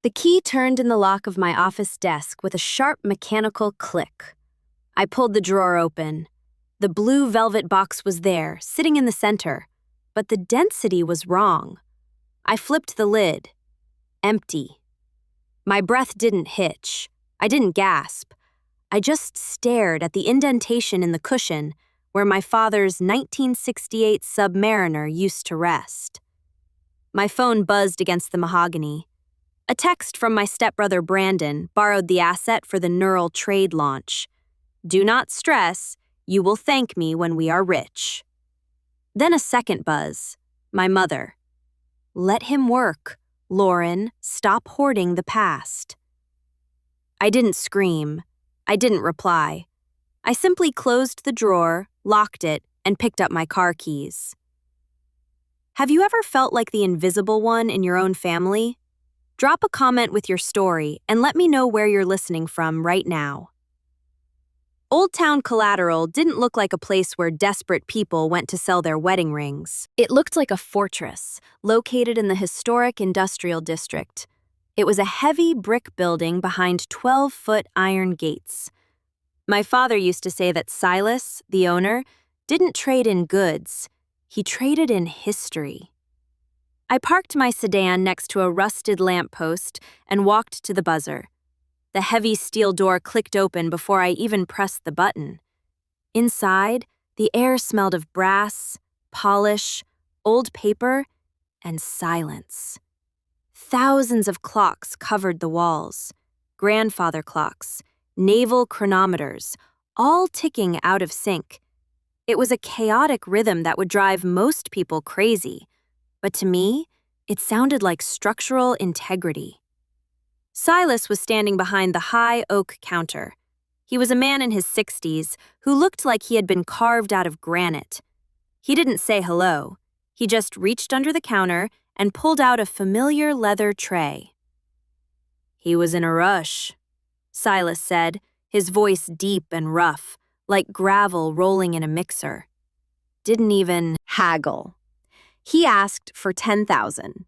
The key turned in the lock of my office desk with a sharp mechanical click. I pulled the drawer open. The blue velvet box was there, sitting in the center, but the density was wrong. I flipped the lid. Empty. My breath didn't hitch. I didn't gasp. I just stared at the indentation in the cushion where my father's 1968 Submariner used to rest. My phone buzzed against the mahogany. A text from my stepbrother Brandon borrowed the asset for the neural trade launch. Do not stress, you will thank me when we are rich. Then a second buzz. My mother. Let him work. Lauren, stop hoarding the past. I didn't scream. I didn't reply. I simply closed the drawer, locked it, and picked up my car keys. Have you ever felt like the invisible one in your own family? Drop a comment with your story and let me know where you're listening from right now. Old Town Collateral didn't look like a place where desperate people went to sell their wedding rings. It looked like a fortress, located in the historic industrial district. It was a heavy brick building behind 12-foot iron gates. My father used to say that Silas, the owner, didn't trade in goods. He traded in history. I parked my sedan next to a rusted lamppost and walked to the buzzer. The heavy steel door clicked open before I even pressed the button. Inside, the air smelled of brass, polish, old paper, and silence. Thousands of clocks covered the walls. Grandfather clocks, naval chronometers, all ticking out of sync. It was a chaotic rhythm that would drive most people crazy, but to me, it sounded like structural integrity. Silas was standing behind the high oak counter. He was a man in his 60s who looked like he had been carved out of granite. He didn't say hello. He just reached under the counter and pulled out a familiar leather tray. He was in a rush, Silas said, his voice deep and rough, like gravel rolling in a mixer. Didn't even haggle. He asked for $10,000.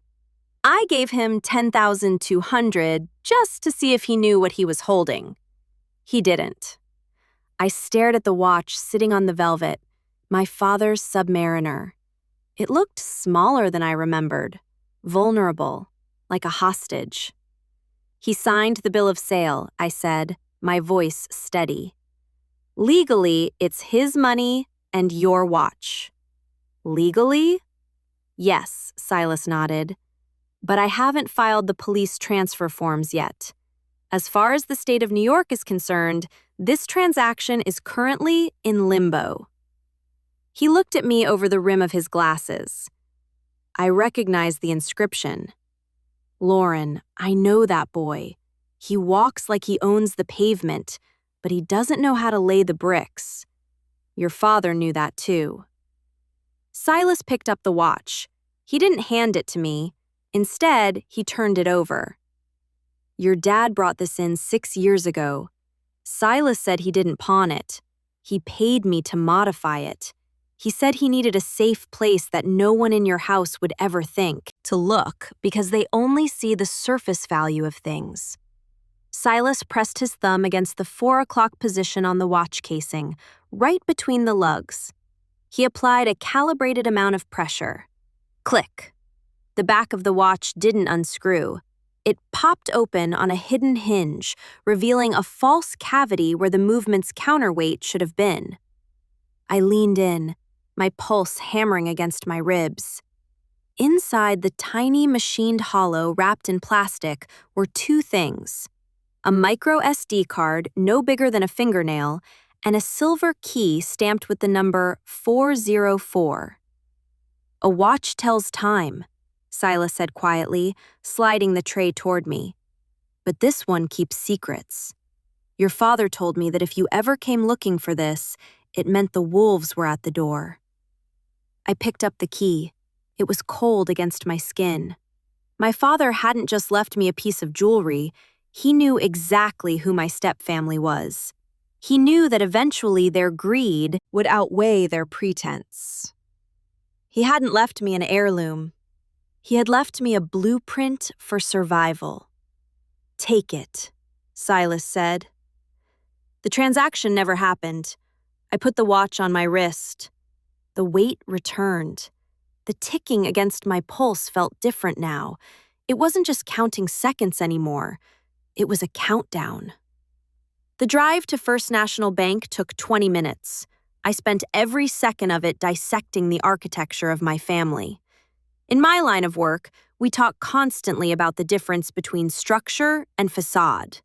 I gave him $10,200 just to see if he knew what he was holding. He didn't. I stared at the watch sitting on the velvet, my father's Submariner. It looked smaller than I remembered, vulnerable, like a hostage. He signed the bill of sale, I said, my voice steady. Legally, it's his money and your watch. Legally? Yes, Silas nodded. But I haven't filed the police transfer forms yet. As far as the state of New York is concerned, this transaction is currently in limbo. He looked at me over the rim of his glasses. I recognized the inscription. Lauren, I know that boy. He walks like he owns the pavement, but he doesn't know how to lay the bricks. Your father knew that too. Silas picked up the watch. He didn't hand it to me. Instead, he turned it over. Your dad brought this in 6 years ago. Silas said he didn't pawn it. He paid me to modify it. He said he needed a safe place that no one in your house would ever think to look because they only see the surface value of things. Silas pressed his thumb against the 4 o'clock position on the watch casing, right between the lugs. He applied a calibrated amount of pressure. Click. The back of the watch didn't unscrew. It popped open on a hidden hinge, revealing a false cavity where the movement's counterweight should have been. I leaned in, my pulse hammering against my ribs. Inside the tiny machined hollow wrapped in plastic were 2 things: a micro SD card no bigger than a fingernail, and a silver key stamped with the number 404. A watch tells time, Silas said quietly, sliding the tray toward me. But this one keeps secrets. Your father told me that if you ever came looking for this, it meant the wolves were at the door. I picked up the key. It was cold against my skin. My father hadn't just left me a piece of jewelry. He knew exactly who my stepfamily was. He knew that eventually their greed would outweigh their pretense. He hadn't left me an heirloom. He had left me a blueprint for survival. "Take it," Silas said. The transaction never happened. I put the watch on my wrist. The weight returned. The ticking against my pulse felt different now. It wasn't just counting seconds anymore. It was a countdown. The drive to First National Bank took 20 minutes. I spent every second of it dissecting the architecture of my family. In my line of work, we talk constantly about the difference between structure and facade.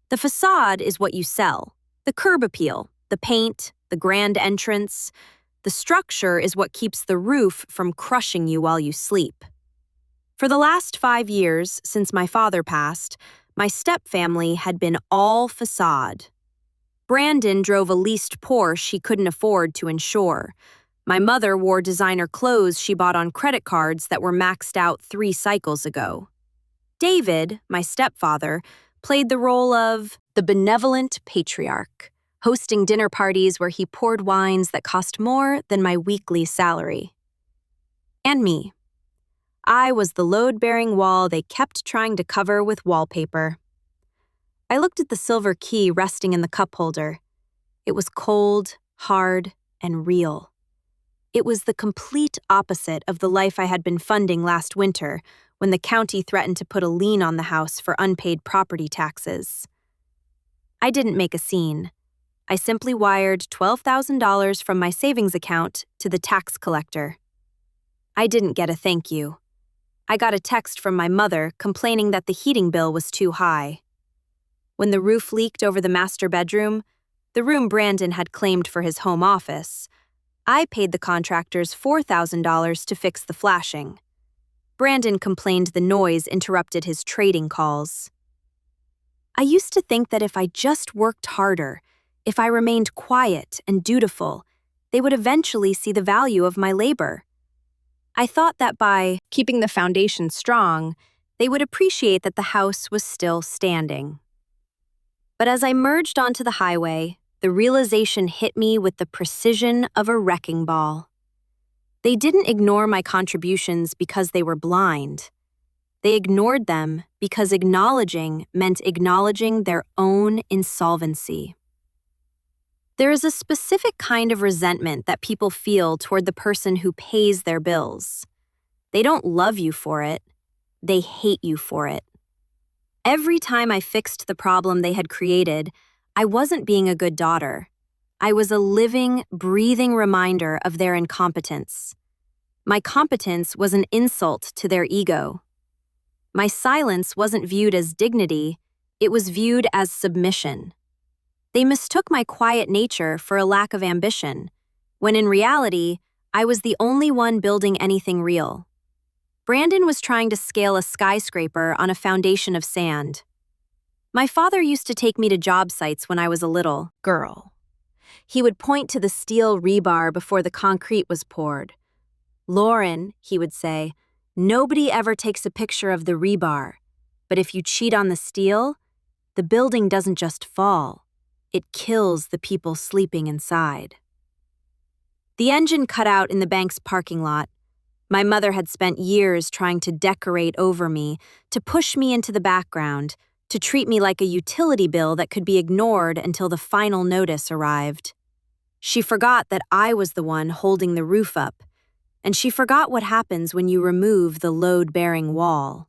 The facade is what you sell, the curb appeal, the paint, the grand entrance. The structure is what keeps the roof from crushing you while you sleep. For the last 5 years, since my father passed, my stepfamily had been all facade. Brandon drove a leased Porsche he couldn't afford to insure. My mother wore designer clothes she bought on credit cards that were maxed out 3 cycles ago. David, my stepfather, played the role of the benevolent patriarch, hosting dinner parties where he poured wines that cost more than my weekly salary. And me. I was the load-bearing wall they kept trying to cover with wallpaper. I looked at the silver key resting in the cup holder. It was cold, hard, and real. It was the complete opposite of the life I had been funding last winter when the county threatened to put a lien on the house for unpaid property taxes. I didn't make a scene. I simply wired $12,000 from my savings account to the tax collector. I didn't get a thank you. I got a text from my mother complaining that the heating bill was too high. When the roof leaked over the master bedroom, the room Brandon had claimed for his home office, I paid the contractors $4,000 to fix the flashing. Brandon complained the noise interrupted his trading calls. I used to think that if I just worked harder, if I remained quiet and dutiful, they would eventually see the value of my labor. I thought that by keeping the foundation strong, they would appreciate that the house was still standing. But as I merged onto the highway, the realization hit me with the precision of a wrecking ball. They didn't ignore my contributions because they were blind. They ignored them because acknowledging meant acknowledging their own insolvency. There is a specific kind of resentment that people feel toward the person who pays their bills. They don't love you for it. They hate you for it. Every time I fixed the problem they had created, I wasn't being a good daughter. I was a living, breathing reminder of their incompetence. My competence was an insult to their ego. My silence wasn't viewed as dignity, it was viewed as submission. They mistook my quiet nature for a lack of ambition, when in reality, I was the only one building anything real. Brandon was trying to scale a skyscraper on a foundation of sand. My father used to take me to job sites when I was a little girl. He would point to the steel rebar before the concrete was poured. "Lauren," he would say, "nobody ever takes a picture of the rebar, but if you cheat on the steel, the building doesn't just fall, it kills the people sleeping inside." The engine cut out in the bank's parking lot. My mother had spent years trying to decorate over me, to push me into the background, to treat me like a utility bill that could be ignored until the final notice arrived. She forgot that I was the one holding the roof up, and she forgot what happens when you remove the load-bearing wall.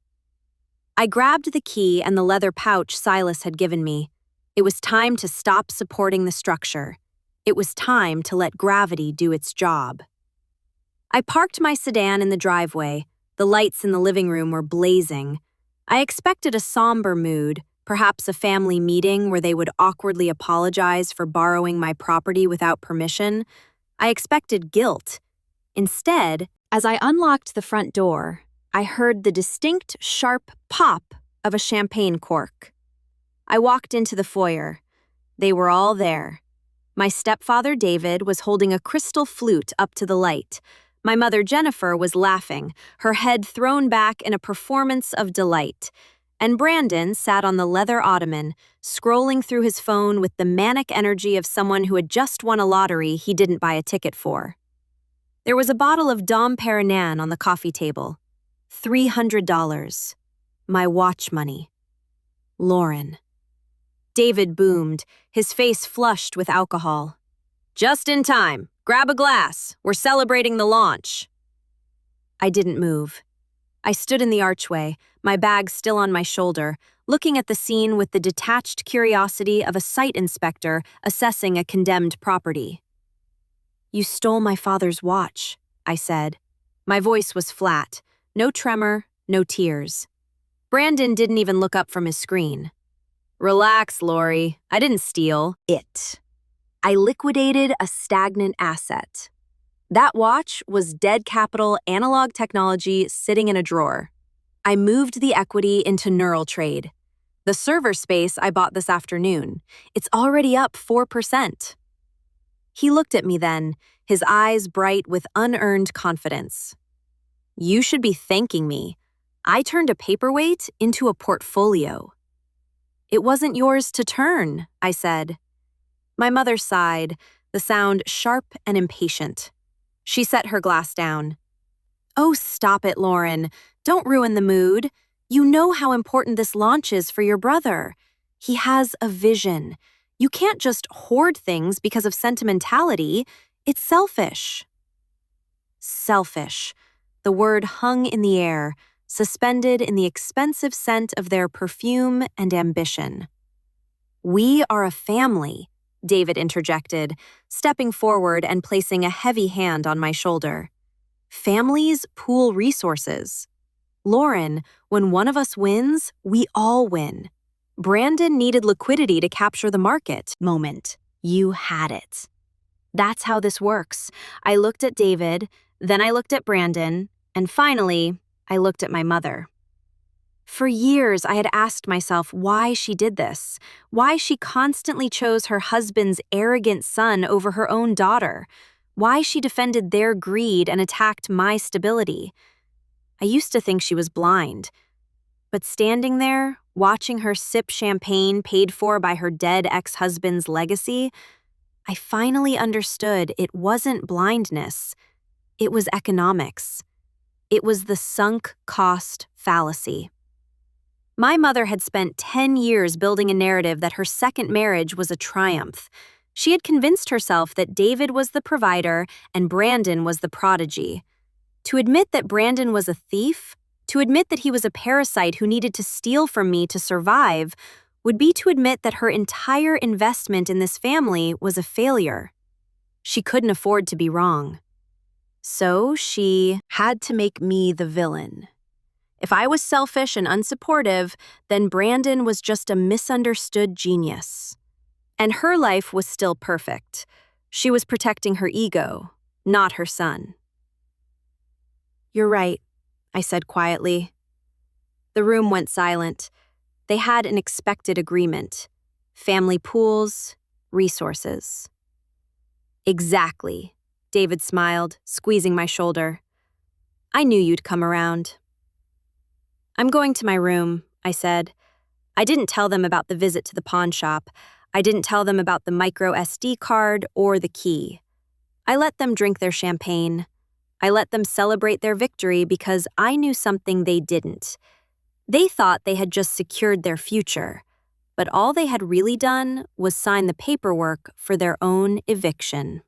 I grabbed the key and the leather pouch Silas had given me. It was time to stop supporting the structure. It was time to let gravity do its job. I parked my sedan in the driveway. The lights in the living room were blazing. I expected a somber mood, perhaps a family meeting where they would awkwardly apologize for borrowing my property without permission. I expected guilt. Instead, as I unlocked the front door, I heard the distinct, sharp pop of a champagne cork. I walked into the foyer. They were all there. My stepfather, David, was holding a crystal flute up to the light. My mother, Jennifer, was laughing, her head thrown back in a performance of delight. And Brandon sat on the leather ottoman, scrolling through his phone with the manic energy of someone who had just won a lottery he didn't buy a ticket for. There was a bottle of Dom Perignon on the coffee table. $300. My watch money. Lauren. David boomed, his face flushed with alcohol. Just in time. Grab a glass. We're celebrating the launch. I didn't move. I stood in the archway, my bag still on my shoulder, looking at the scene with the detached curiosity of a site inspector assessing a condemned property. You stole my father's watch, I said. My voice was flat, no tremor, no tears. Brandon didn't even look up from his screen. Relax, Lori. I didn't steal it. I liquidated a stagnant asset. That watch was dead capital analog technology sitting in a drawer. I moved the equity into Neural Trade. The server space I bought this afternoon. It's already up 4%. He looked at me then, his eyes bright with unearned confidence. You should be thanking me. I turned a paperweight into a portfolio. It wasn't yours to turn, I said. My mother sighed, the sound sharp and impatient. She set her glass down. Oh, stop it, Lauren. Don't ruin the mood. You know how important this launch is for your brother. He has a vision. You can't just hoard things because of sentimentality. It's selfish. Selfish. The word hung in the air, suspended in the expensive scent of their perfume and ambition. We are a family, David interjected, stepping forward and placing a heavy hand on my shoulder. Families pool resources. Lauren, when one of us wins, we all win. Brandon needed liquidity to capture the market. Moment. You had it. That's how this works. I looked at David, then I looked at Brandon, and finally, I looked at my mother. For years, I had asked myself why she did this, why she constantly chose her husband's arrogant son over her own daughter, why she defended their greed and attacked my stability. I used to think she was blind. But standing there, watching her sip champagne paid for by her dead ex-husband's legacy, I finally understood it wasn't blindness. It was economics. It was the sunk cost fallacy. My mother had spent 10 years building a narrative that her second marriage was a triumph. She had convinced herself that David was the provider and Brandon was the prodigy. To admit that Brandon was a thief, to admit that he was a parasite who needed to steal from me to survive, would be to admit that her entire investment in this family was a failure. She couldn't afford to be wrong. So she had to make me the villain. If I was selfish and unsupportive, then Brandon was just a misunderstood genius. And her life was still perfect. She was protecting her ego, not her son. You're right, I said quietly. The room went silent. They had an expected agreement. Family pools, resources. Exactly, David smiled, squeezing my shoulder. I knew you'd come around. I'm going to my room, I said. I didn't tell them about the visit to the pawn shop. I didn't tell them about the micro SD card or the key. I let them drink their champagne. I let them celebrate their victory because I knew something they didn't. They thought they had just secured their future, but all they had really done was sign the paperwork for their own eviction.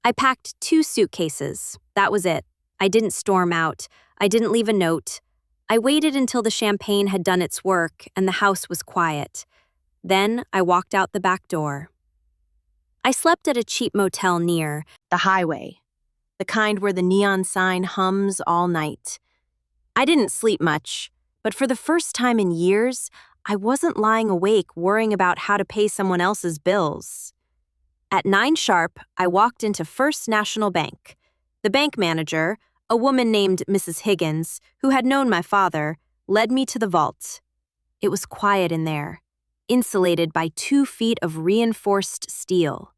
I packed 2 suitcases. That was it. I didn't storm out. I didn't leave a note. I waited until the champagne had done its work and the house was quiet. Then I walked out the back door. I slept at a cheap motel near the highway, the kind where the neon sign hums all night. I didn't sleep much, but for the first time in years, I wasn't lying awake worrying about how to pay someone else's bills. At 9 sharp, I walked into First National Bank. The bank manager, a woman named Mrs. Higgins, who had known my father, led me to the vault. It was quiet in there, insulated by 2 feet of reinforced steel.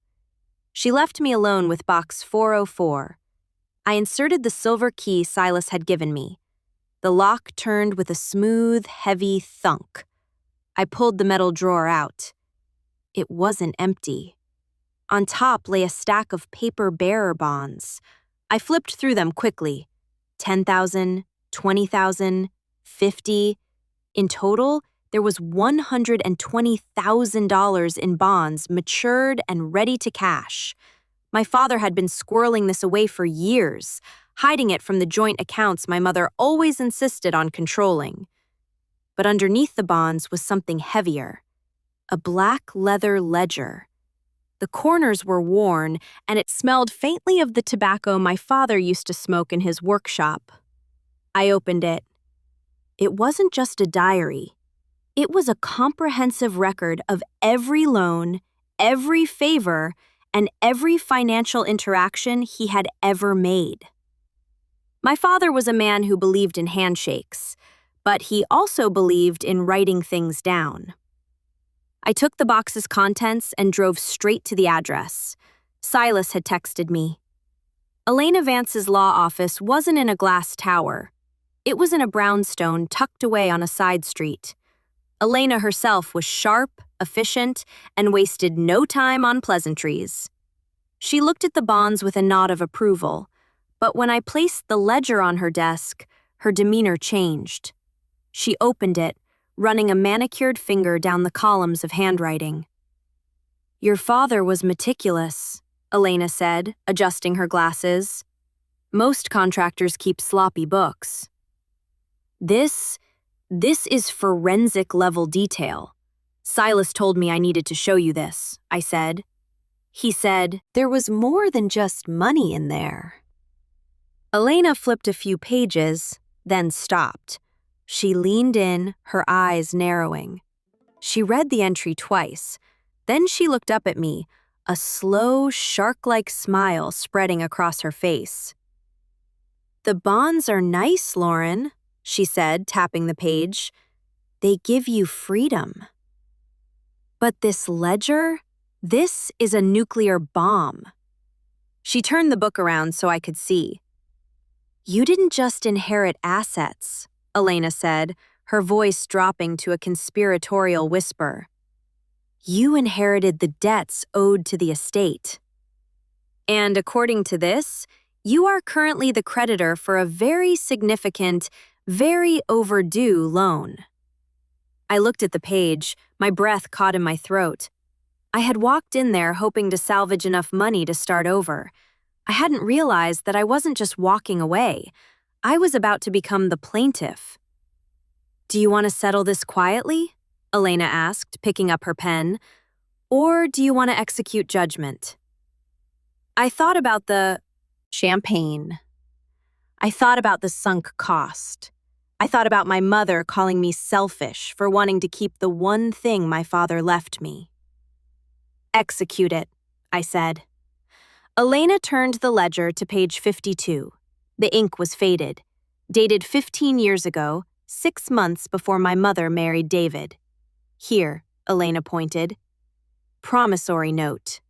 She left me alone with box 404. I inserted the silver key Silas had given me. The lock turned with a smooth, heavy thunk. I pulled the metal drawer out. It wasn't empty. On top lay a stack of paper bearer bonds. I flipped through them quickly. 10,000, 20,000, 50. In total, There was $120,000 in bonds, matured and ready to cash. My father had been squirreling this away for years, hiding it from the joint accounts my mother always insisted on controlling. But underneath the bonds was something heavier, a black leather ledger. The corners were worn, and it smelled faintly of the tobacco my father used to smoke in his workshop. I opened it. It wasn't just a diary. It was a comprehensive record of every loan, every favor, and every financial interaction he had ever made. My father was a man who believed in handshakes, but he also believed in writing things down. I took the box's contents and drove straight to the address. Silas had texted me. Elena Vance's law office wasn't in a glass tower. It was in a brownstone tucked away on a side street. Elena herself was sharp, efficient, and wasted no time on pleasantries. She looked at the bonds with a nod of approval, but when I placed the ledger on her desk, her demeanor changed. She opened it, running a manicured finger down the columns of handwriting. "Your father was meticulous," Elena said, adjusting her glasses. "Most contractors keep sloppy books. This is forensic-level detail. Silas told me I needed to show you this," I said. He said, "There was more than just money in there." Elena flipped a few pages, then stopped. She leaned in, her eyes narrowing. She read the entry twice. Then she looked up at me, a slow, shark-like smile spreading across her face. "The bonds are nice, Lauren," she said, tapping the page. "They give you freedom. But this ledger, this is a nuclear bomb." She turned the book around so I could see. "You didn't just inherit assets," Elena said, her voice dropping to a conspiratorial whisper. "You inherited the debts owed to the estate. And according to this, you are currently the creditor for a very significant, very overdue loan." I looked at the page, my breath caught in my throat. I had walked in there hoping to salvage enough money to start over. I hadn't realized that I wasn't just walking away. I was about to become the plaintiff. "Do you want to settle this quietly?" Elena asked, picking up her pen. "Or do you want to execute judgment?" I thought about the champagne. I thought about the sunk cost. I thought about my mother calling me selfish for wanting to keep the one thing my father left me. "Execute it," I said. Elena turned the ledger to page 52. The ink was faded, dated 15 years ago, 6 months before my mother married David. "Here," Elena pointed. "Promissory note.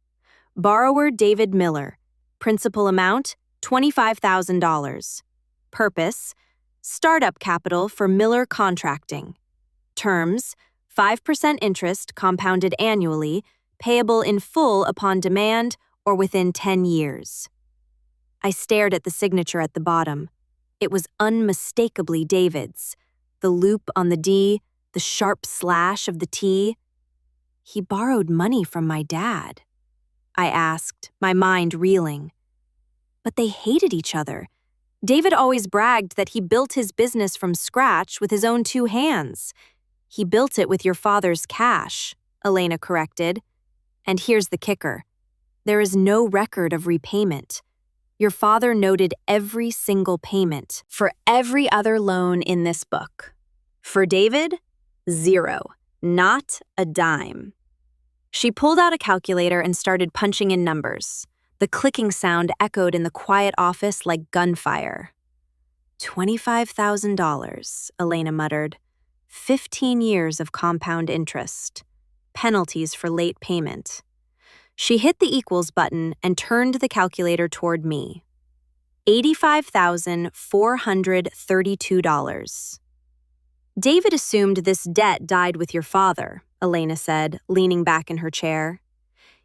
Borrower David Miller. Principal amount, $25,000. Purpose, startup capital for Miller Contracting. Terms, 5% interest compounded annually, payable in full upon demand or within 10 years. I stared at the signature at the bottom. It was unmistakably David's. The loop on the D, the sharp slash of the T. He borrowed money from my dad. I asked, my mind reeling. But they hated each other. David always bragged that he built his business from scratch with his own 2 hands. "He built it with your father's cash," Elena corrected. "And here's the kicker. There is no record of repayment. Your father noted every single payment for every other loan in this book. For David, 0, not a dime." She pulled out a calculator and started punching in numbers. The clicking sound echoed in the quiet office like gunfire. $25,000, Elena muttered. 15 years of compound interest. Penalties for late payment. She hit the equals button and turned the calculator toward me. $85,432. David assumed this debt died with your father, Elena said, leaning back in her chair.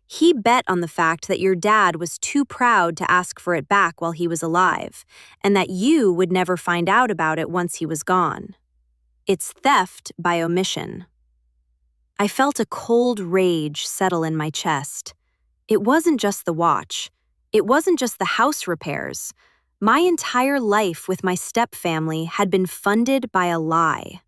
He bet on the fact that your dad was too proud to ask for it back while he was alive, and that you would never find out about it once he was gone. It's theft by omission. I felt a cold rage settle in my chest. It wasn't just the watch. It wasn't just the house repairs. My entire life with my stepfamily had been funded by a lie.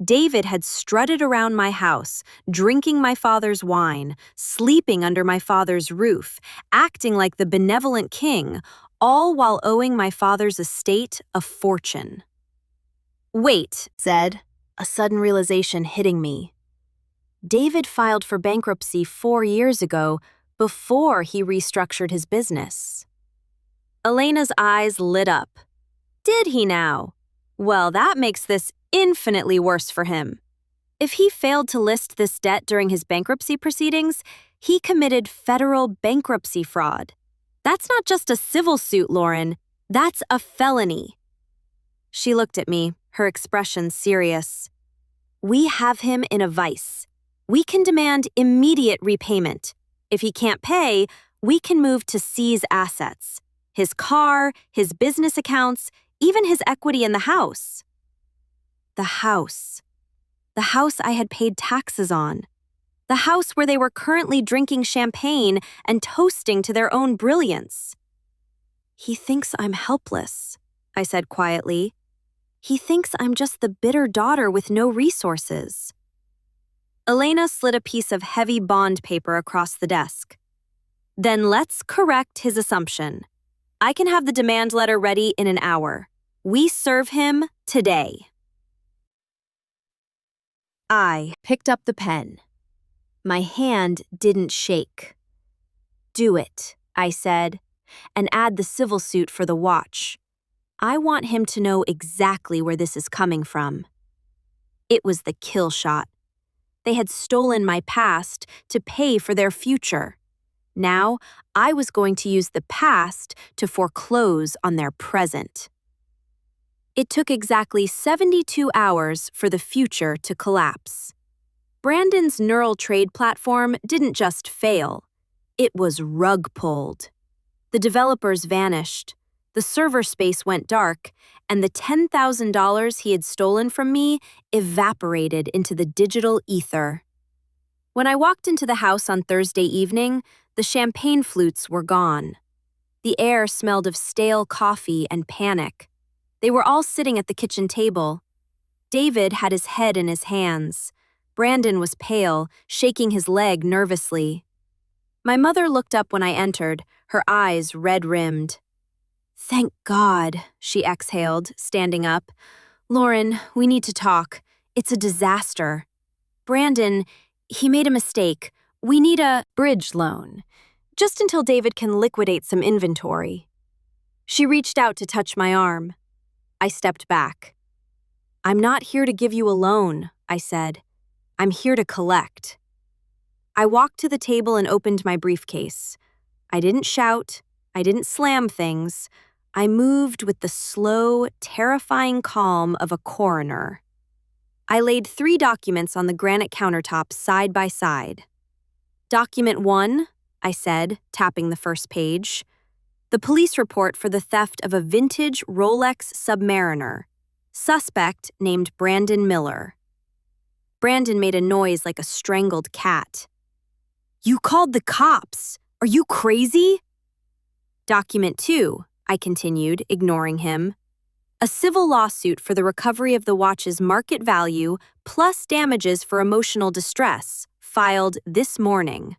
David had strutted around my house, drinking my father's wine, sleeping under my father's roof, acting like the benevolent king, all while owing my father's estate a fortune. Wait, said, a sudden realization hitting me. David filed for bankruptcy 4 years ago, before he restructured his business. Elena's eyes lit up. Did he now? Well, that makes this infinitely worse for him. If he failed to list this debt during his bankruptcy proceedings, he committed federal bankruptcy fraud. That's not just a civil suit, Lauren. That's a felony. She looked at me, her expression serious. We have him in a vice. We can demand immediate repayment. If he can't pay, we can move to seize assets. His car, his business accounts, even his equity in the house. The house. The house I had paid taxes on. The house where they were currently drinking champagne and toasting to their own brilliance. He thinks I'm helpless, I said quietly. He thinks I'm just the bitter daughter with no resources. Elena slid a piece of heavy bond paper across the desk. Then let's correct his assumption. I can have the demand letter ready in an hour. We serve him today. I picked up the pen. My hand didn't shake. Do it, I said, and add the civil suit for the watch. I want him to know exactly where this is coming from. It was the kill shot. They had stolen my past to pay for their future. Now, I was going to use the past to foreclose on their present. It took exactly 72 hours for the future to collapse. Brandon's neural trade platform didn't just fail. It was rug pulled. The developers vanished. The server space went dark, and the $10,000 he had stolen from me evaporated into the digital ether. When I walked into the house on Thursday evening, the champagne flutes were gone. The air smelled of stale coffee and panic. They were all sitting at the kitchen table. David had his head in his hands. Brandon was pale, shaking his leg nervously. My mother looked up when I entered, her eyes red-rimmed. Thank God, she exhaled, standing up. Lauren, we need to talk. It's a disaster. Brandon, he made a mistake. We need a bridge loan, just until David can liquidate some inventory. She reached out to touch my arm. I stepped back. I'm not here to give you a loan, I said. I'm here to collect. I walked to the table and opened my briefcase. I didn't shout. I didn't slam things. I moved with the slow, terrifying calm of a coroner. I laid 3 documents on the granite countertop side by side. Document 1, I said, tapping the first page. The police report for the theft of a vintage Rolex Submariner. Suspect named Brandon Miller. Brandon made a noise like a strangled cat. You called the cops. Are you crazy? Document 2, I continued, ignoring him. A civil lawsuit for the recovery of the watch's market value plus damages for emotional distress, filed this morning.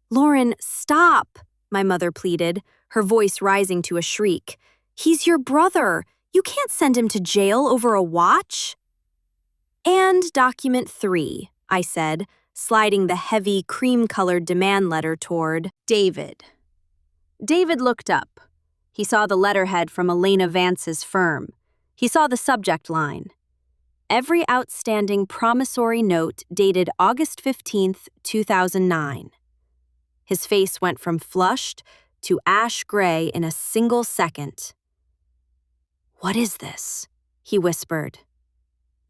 Lauren, stop, my mother pleaded, her voice rising to a shriek. He's your brother. You can't send him to jail over a watch. And document 3, I said, sliding the heavy, cream-colored demand letter toward David. David looked up. He saw the letterhead from Elena Vance's firm. He saw the subject line. Every outstanding promissory note dated August 15th, 2009. His face went from flushed to ash gray in a single second. What is this? He whispered.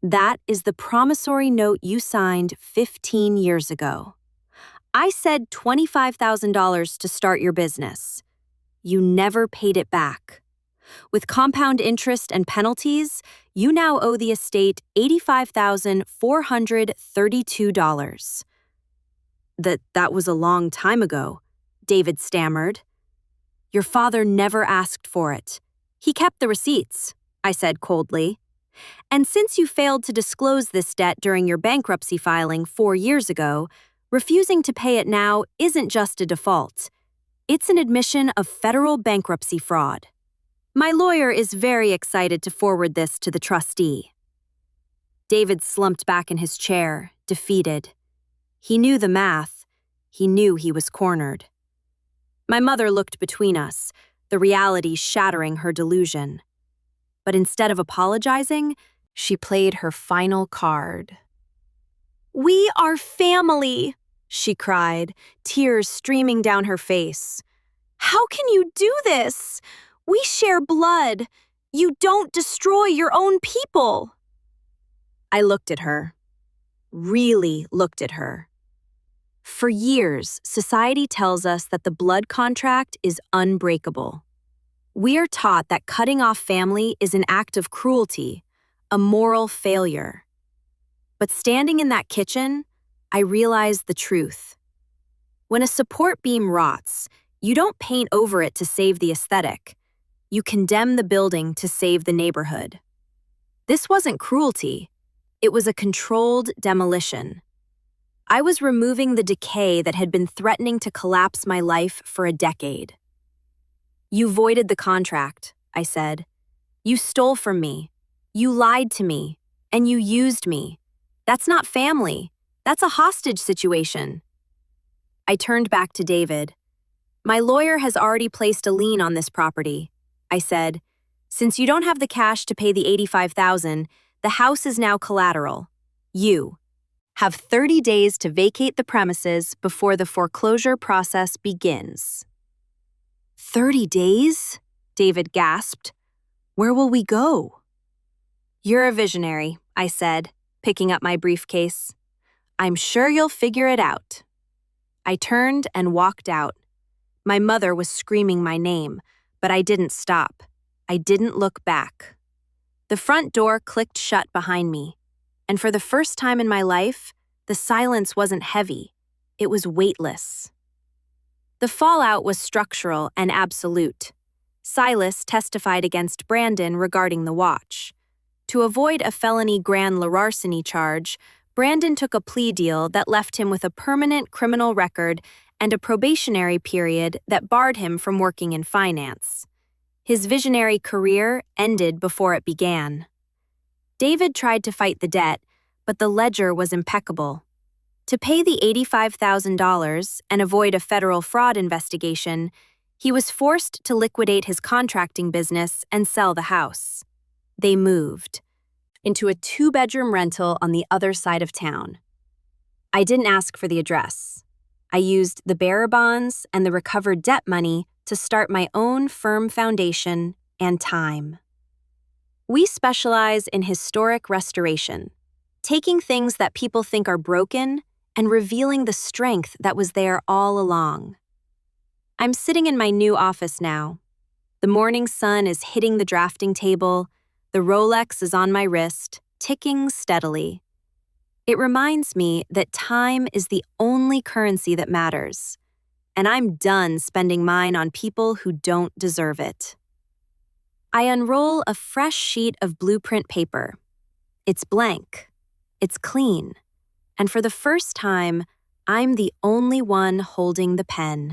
That is the promissory note you signed 15 years ago. I said $25,000 to start your business. You never paid it back. With compound interest and penalties, you now owe the estate $85,432. That was a long time ago, David stammered. Your father never asked for it. He kept the receipts, I said coldly. And since you failed to disclose this debt during your bankruptcy filing 4 years ago, refusing to pay it now isn't just a default. It's an admission of federal bankruptcy fraud. My lawyer is very excited to forward this to the trustee. David slumped back in his chair, defeated. He knew the math. He knew he was cornered. My mother looked between us, the reality shattering her delusion. But instead of apologizing, she played her final card. We are family, she cried, tears streaming down her face. How can you do this? We share blood. You don't destroy your own people. I looked at her. Really looked at her. For years, society tells us that the blood contract is unbreakable. We are taught that cutting off family is an act of cruelty, a moral failure. But standing in that kitchen, I realized the truth. When a support beam rots, you don't paint over it to save the aesthetic. You condemn the building to save the neighborhood. This wasn't cruelty. It was a controlled demolition. I was removing the decay that had been threatening to collapse my life for a decade. You voided the contract, I said. You stole from me. You lied to me. And you used me. That's not family. That's a hostage situation. I turned back to David. My lawyer has already placed a lien on this property, I said. Since you don't have the cash to pay the $85,000, the house is now collateral. You have 30 days to vacate the premises before the foreclosure process begins. 30 days? David gasped. Where will we go? You're a visionary, I said, picking up my briefcase. I'm sure you'll figure it out. I turned and walked out. My mother was screaming my name, but I didn't stop. I didn't look back. The front door clicked shut behind me, and for the first time in my life, the silence wasn't heavy. It was weightless. The fallout was structural and absolute. Silas testified against Brandon regarding the watch. To avoid a felony grand larceny charge, Brandon took a plea deal that left him with a permanent criminal record and a probationary period that barred him from working in finance. His visionary career ended before it began. David tried to fight the debt, but the ledger was impeccable. To pay the $85,000 and avoid a federal fraud investigation, he was forced to liquidate his contracting business and sell the house. They moved into a 2-bedroom rental on the other side of town. I didn't ask for the address. I used the bearer bonds and the recovered debt money to start my own firm foundation and time. We specialize in historic restoration, taking things that people think are broken and revealing the strength that was there all along. I'm sitting in my new office now. The morning sun is hitting the drafting table. The Rolex is on my wrist, ticking steadily. It reminds me that time is the only currency that matters, and I'm done spending mine on people who don't deserve it. I unroll a fresh sheet of blueprint paper. It's blank. It's clean. And for the first time, I'm the only one holding the pen.